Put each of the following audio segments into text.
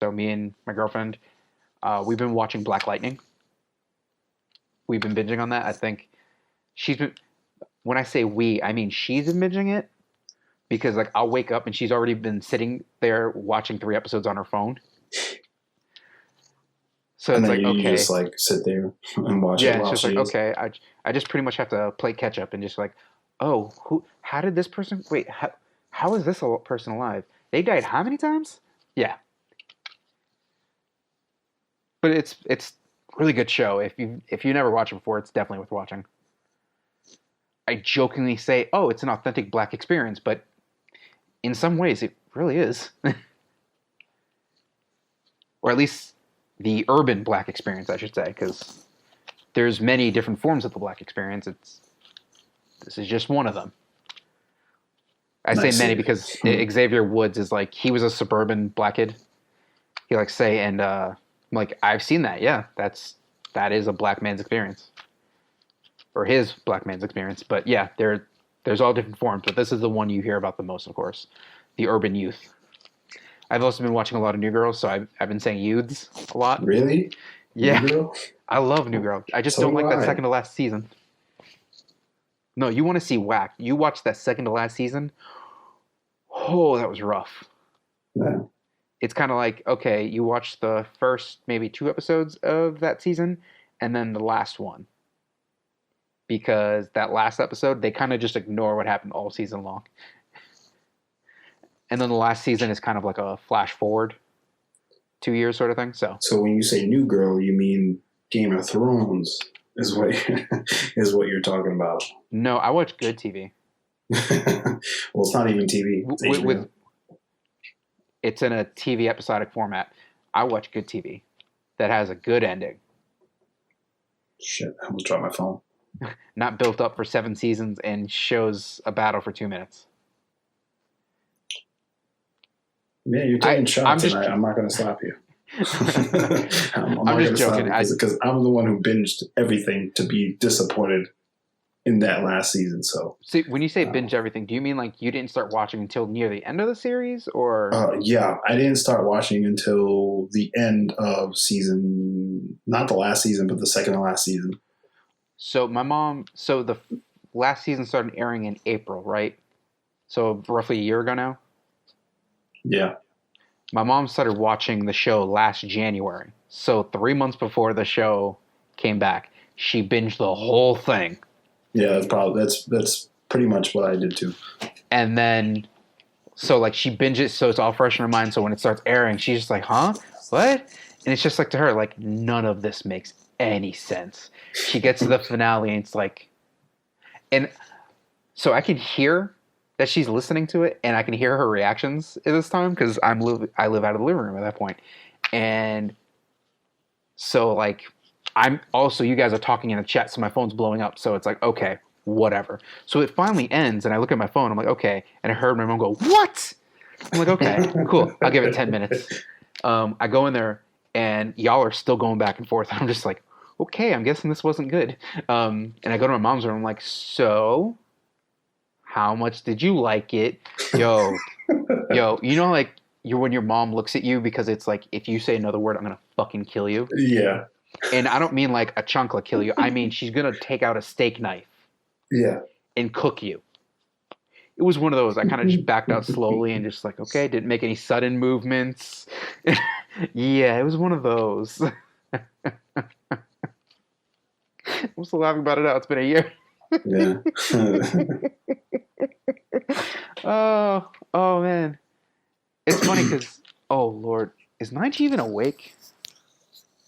So me and my girlfriend, we've been watching Black Lightning. We've been binging on that. I think she's been. When I say we, I mean she's been binging it because like I'll wake up and she's already been sitting there watching 3 episodes on her phone. So And it's then like you okay, just like sit there and watch it yeah. It's while just like she's. okay. I just pretty much have to play catch up and just like, oh, who? How did this person? Wait, how is this person alive? They died how many times? Yeah, but it's really good show. If you never watched it before, it's definitely worth watching. I jokingly say, oh, it's an authentic black experience, but in some ways, it really is, or at least the urban black experience, I should say, because there's many different forms of the black experience. This is just one of them. I say Nice. many because Xavier Woods is like he was a suburban black kid. He like say and like I've seen that. Yeah, that is a black man's experience, or his black man's experience. But yeah, there's all different forms, but this is the one you hear about the most, of course, the urban youth. I've also been watching a lot of New Girls, so I've been saying youths a lot. Really? Yeah, New Girl? I love New Girl. I just So don't do like that I. second to last season. No, you want to see whack. You watch that second to last season. Oh, that was rough. Yeah. It's kind of like, okay, you watch the first maybe 2 episodes of that season and then the last one. Because that last episode, they kind of just ignore what happened all season long. And then the last season is kind of like a flash forward 2 years sort of thing. So when you say New Girl, you mean Game of Thrones is what is what you're talking about. No, I watch good TV. Well, it's not even TV. It's With it's in a TV episodic format. I watch good TV that has a good ending. Shit, I almost dropped my phone. Not built up for 7 seasons and shows a battle for 2 minutes. Yeah, you're taking shots just, tonight. I'm not going to stop you. I'm just joking. Because I'm the one who binged everything to be disappointed in that last season. So, see, when you say binge everything, do you mean like you didn't start watching until near the end of the series, or? Yeah, I didn't start watching until the end of season, not the last season, but the second to last season. So the last season started airing in April, right? So roughly a year ago now. Yeah. My mom started watching the show last January. So 3 months before the show came back, she binged the whole thing. Yeah, that's pretty much what I did too. And then, so like she binged it, so it's all fresh in her mind. So when it starts airing, she's just like, "Huh? What?" And it's just like to her, like none of this makes any sense. She gets to the finale, and it's like, and so I can hear that she's listening to it, and I can hear her reactions at this time because I live out of the living room at that point, and so like I'm also you guys are talking in a chat, so my phone's blowing up, so it's like okay, whatever. So it finally ends, and I look at my phone, I'm like okay, and I heard my mom go what? I'm like okay, cool, I'll give it 10 minutes. I go in there, and y'all are still going back and forth. I'm just like okay, I'm guessing this wasn't good. And I go to my mom's room, I'm like so. How much did you like it? Yo, you know, like when your mom looks at you because it's like, if you say another word, I'm going to fucking kill you. Yeah. And I don't mean like a chunkla kill you. I mean, she's going to take out a steak knife. Yeah. And cook you. It was one of those. I kind of just backed out slowly and just like, okay, didn't make any sudden movements. Yeah, it was one of those. I'm still laughing about it now. It's been a year. Yeah. Oh man, it's funny because oh Lord, is Nige even awake?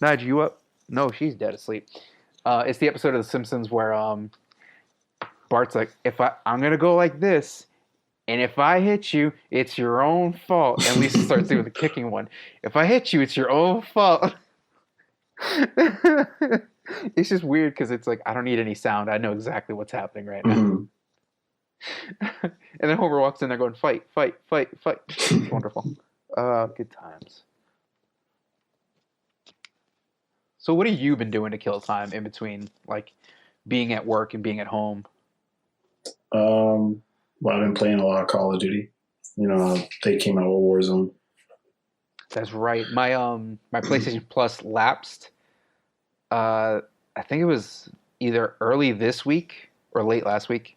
Nige, you up? No, she's dead asleep. It's the episode of The Simpsons where Bart's like, I'm gonna go like this, and if I hit you, it's your own fault. And Lisa starts doing the kicking one. If I hit you, it's your own fault. It's just weird because it's like I don't need any sound. I know exactly what's happening right now. Mm-hmm. And then Homer walks in there going, fight, fight, fight, fight. It's wonderful. Good times. So what have you been doing to kill time in between, like, being at work and being at home? Well, I've been playing a lot of Call of Duty. You know, they came out with Warzone. That's right. My PlayStation Plus lapsed. I think it was either early this week or late last week.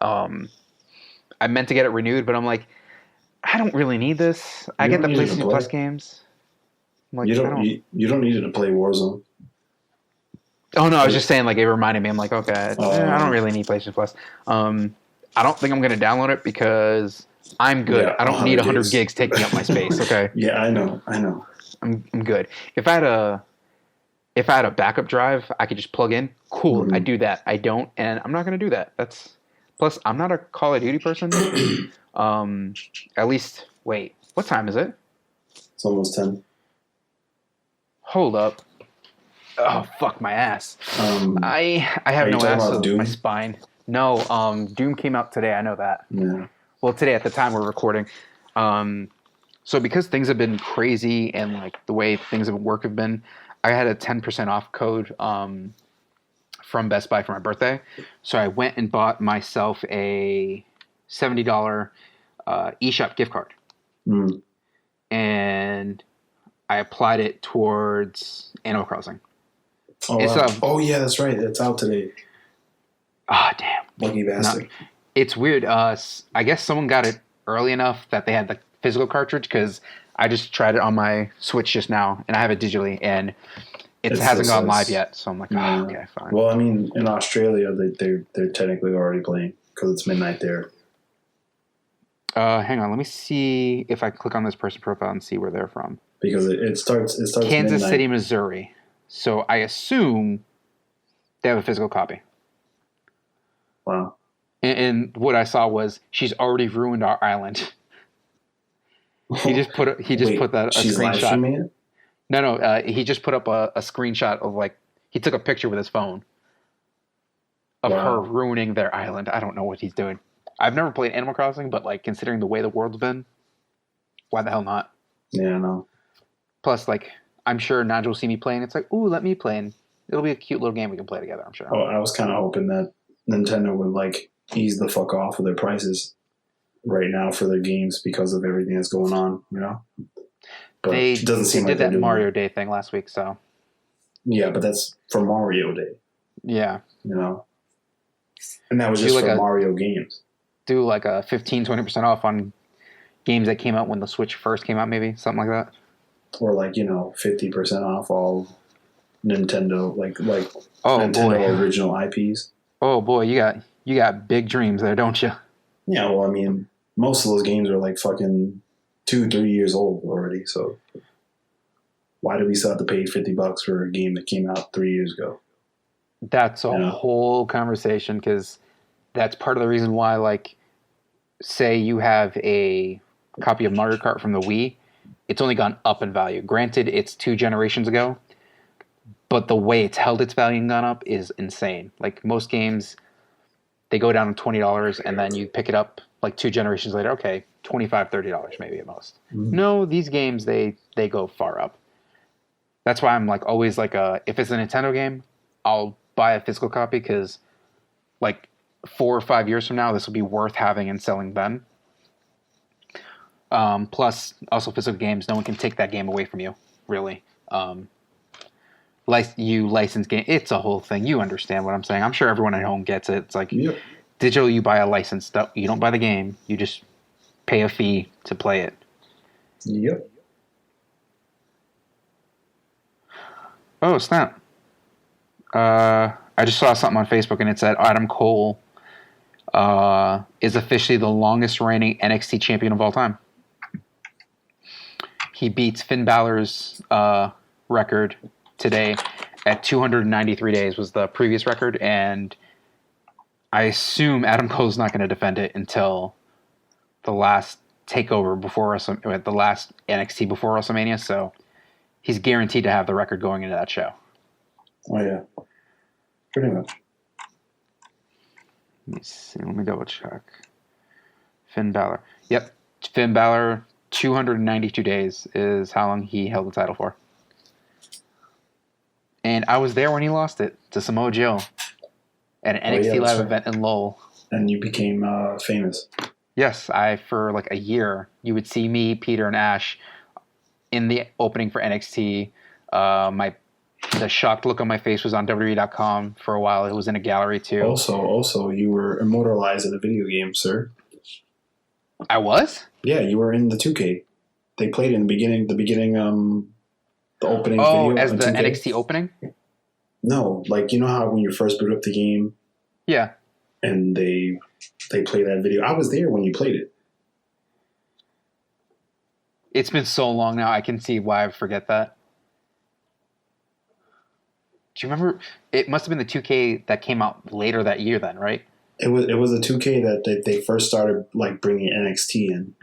Um, I meant to get it renewed, but I'm like, I don't really need this. I You get don't the need it to PlayStation Plus play. games. I'm like, You I don't. don't. You don't need it to play Warzone. Oh no, I was But, just saying. Like it reminded me. I'm like, okay, I don't really need PlayStation Plus. I don't think I'm gonna download it because I'm good. yeah, I don't need 100 gigs. gigs taking up my space. Okay, Yeah, I know. I'm good. If I had a backup drive, I could just plug in. Cool, I Mhm. do that. I don't, and I'm not gonna do that. That's plus I'm not a Call of Duty person. Um, at least wait, what time is it? It's almost 10. Hold up. Oh fuck my ass. Um, I have are you no talking ass, about so my Doom? spine. No, Doom came out today. I know that. Yeah. Well, today at the time we're recording. Um, so because things have been crazy and like the way things at work have been, I had a 10% off code from Best Buy for my birthday. So I went and bought myself a $70 eShop gift card, Mm. and I applied it towards Animal Crossing. Oh, It's wow. Oh yeah, that's right. It's out today. Damn. Lucky bastard. It's weird. I guess someone got it early enough that they had the physical cartridge because I just tried it on my Switch just now, and I have it digitally, and it It hasn't still gone live says- yet. So I'm like, Yeah. okay, fine. Well, I mean, in Australia, they're technically already playing because it's midnight there. Hang on, let me see if I click on this person profile and see where they're from. Because it starts Kansas midnight. City, Missouri. So I assume they have a physical copy. Wow. And what I saw was she's already ruined our island. He just put that a She's live screenshot. streaming it? No, he just put up a screenshot of like he took a picture with his phone of her ruining their island. I don't know what he's doing. I've never played Animal Crossing, but like considering the way the world's been, why the hell not? Yeah, no. Plus, like I'm sure Nigel will see me playing. It's like, ooh, let me play. And it'll be a cute little game we can play together. I'm sure. Oh, I was kind of hoping that Nintendo would like ease the fuck off of their prices right now for their games because of everything that's going on, you know. But it doesn't seem they like did they're that doing Mario it. Day thing last week, so Yeah, but that's for Mario Day, yeah, you know. And that was Do just like for a- Mario games. do like a 15-20% off on games that came out when the Switch first came out, maybe something like that. Or like, 50% off all Nintendo Oh Nintendo boy, original IPs. oh boy, you got big dreams there, don't you? Yeah, well, I mean, most of those games are like fucking 2-3 years old already. So why do we still have to pay $50 for a game that came out 3 years ago? That's a Yeah. whole conversation because that's part of the reason why, like, say you have a copy of Mario Kart from the Wii, it's only gone up in value. Granted, it's 2 generations ago, but the way it's held its value and gone up is insane. Like most games, they go down to $20 and then you pick it up like 2 generations later. Okay, $25-$30 maybe at most. Mhm. No, these games they go far up. That's why I'm like always like if it's a Nintendo game, I'll buy a physical copy because like 4 or 5 years from now, this will be worth having and selling then. Plus, also physical games, no one can take that game away from you, really. You license game, it's a whole thing. You understand what I'm saying. I'm sure everyone at home gets it. It's like Yep. digital, you buy a license. You don't buy the game. You just pay a fee to play it. Yep. Oh, snap. I just saw something on Facebook and it said Adam Cole is officially the longest reigning NXT champion of all time. He beats Finn Balor's record today at 293 days was the previous record, and I assume Adam Cole's not going to defend it until the last takeover before the last NXT before WrestleMania, so he's guaranteed to have the record going into that show. Oh, yeah. Pretty much. Let me see. Let me double check. Finn Balor. Yep. Finn Balor, 292 days is how long he held the title for. And I was there when he lost it to Samoa Joe at an NXT Live event in Lowell. And you became famous. Yes, for like a year, you would see me, Peter, and Ash in the opening for NXT. The shocked look on my face was on WWE.com for a while. It was in a gallery too. Also, you were immortalized in a video game, sir. I was? Yeah, you were in the 2K. They played in the opening video. Oh, as the 2K? NXT opening? No, like, you know how when you first boot up the game? Yeah. And they play that video. I was there when you played it. It's been so long now, I can see why I forget that. Do you remember? It must have been the 2K that came out later that year then, right? It was a 2K that they first started like bringing NXT in.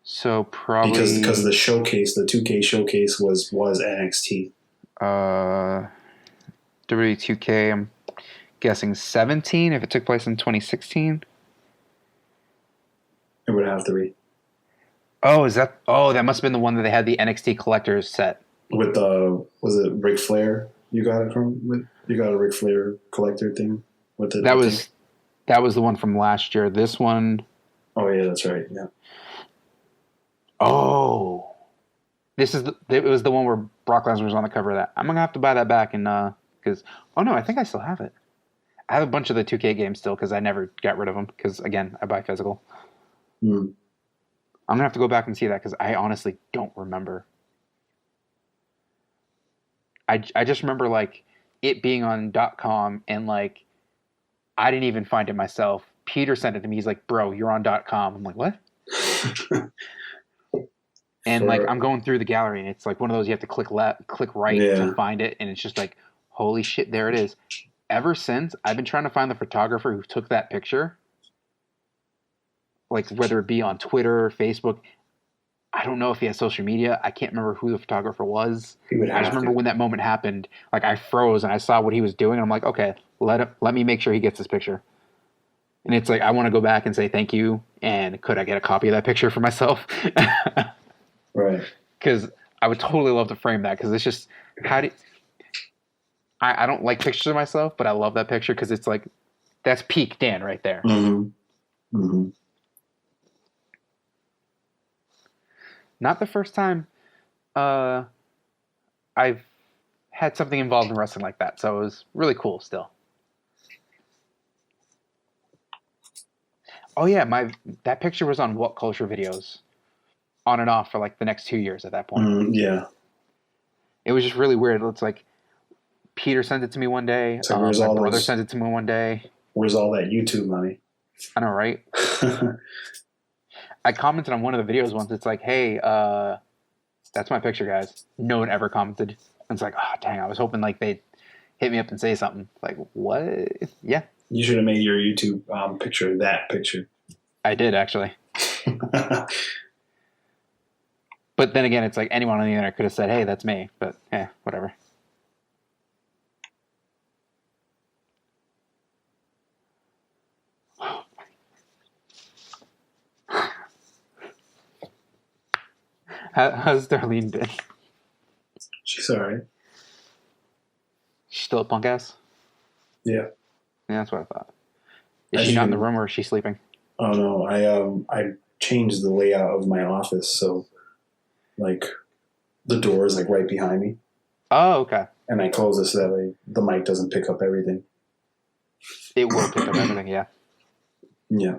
So probably because the 2K showcase was NXT. WWE2K, I'm guessing 17 if it took place in 2016. It would have to be. Oh, that must have been the one that they had the NXT collector's set. With was it Ric Flair? You got it you got a Ric Flair collector thing with it. That was the one from last year. This one. Oh yeah, that's right. Yeah. Oh, it was the one where Brock Lesnar was on the cover of that. I'm gonna have to buy that back and because I think I still have it. I have a bunch of the 2K games still because I never got rid of them because again I buy physical. Mm. I'm gonna have to go back and see that because I honestly don't remember. I just remember like it being on .com and like I didn't even find it myself. Peter sent it to me. He's like, "Bro, you're on .com." I'm like, "What?" And like I'm going through the gallery and it's like one of those you have to click right to find it, and it's just like, holy shit, there it is. Ever since I've been trying to find the photographer who took that picture, like whether it be on Twitter, Facebook. I don't know if he has social media. I can't remember who the photographer was. I just remember when that moment happened, like I froze and I saw what he was doing. And I'm like, okay, let me make sure he gets this picture. And it's like, I want to go back and say thank you. And could I get a copy of that picture for myself? Right. Because I would totally love to frame that. Because it's just, I don't like pictures of myself, but I love that picture because it's like, that's peak Dan right there. Mm-hmm. Mm-hmm. Not the first time I've had something involved in wrestling like that. So it was really cool still. Oh yeah, that picture was on What Culture videos on and off for like the next 2 years at that point. Yeah. It was just really weird. It's like Peter sent it to me one day. So my brother sent it to me one day. Where's all that YouTube money? I know, right? I commented on one of the videos once. It's like, hey, that's my picture, guys. No one ever commented. And it's like, oh, dang, I was hoping like they'd hit me up and say something. Like, what? Yeah. You should have made your YouTube picture that picture. I did, actually. But then again, it's like anyone on the internet could have said, hey, that's me. But, yeah, whatever. How's Darlene been? She's all right. She's still a punk ass? Yeah. Yeah, that's what I thought. Is she not in the room or is she sleeping? Oh no, I changed the layout of my office so like the door is like right behind me. Oh, okay. And I close it so that way the mic doesn't pick up everything. It will pick up everything, yeah. Yeah.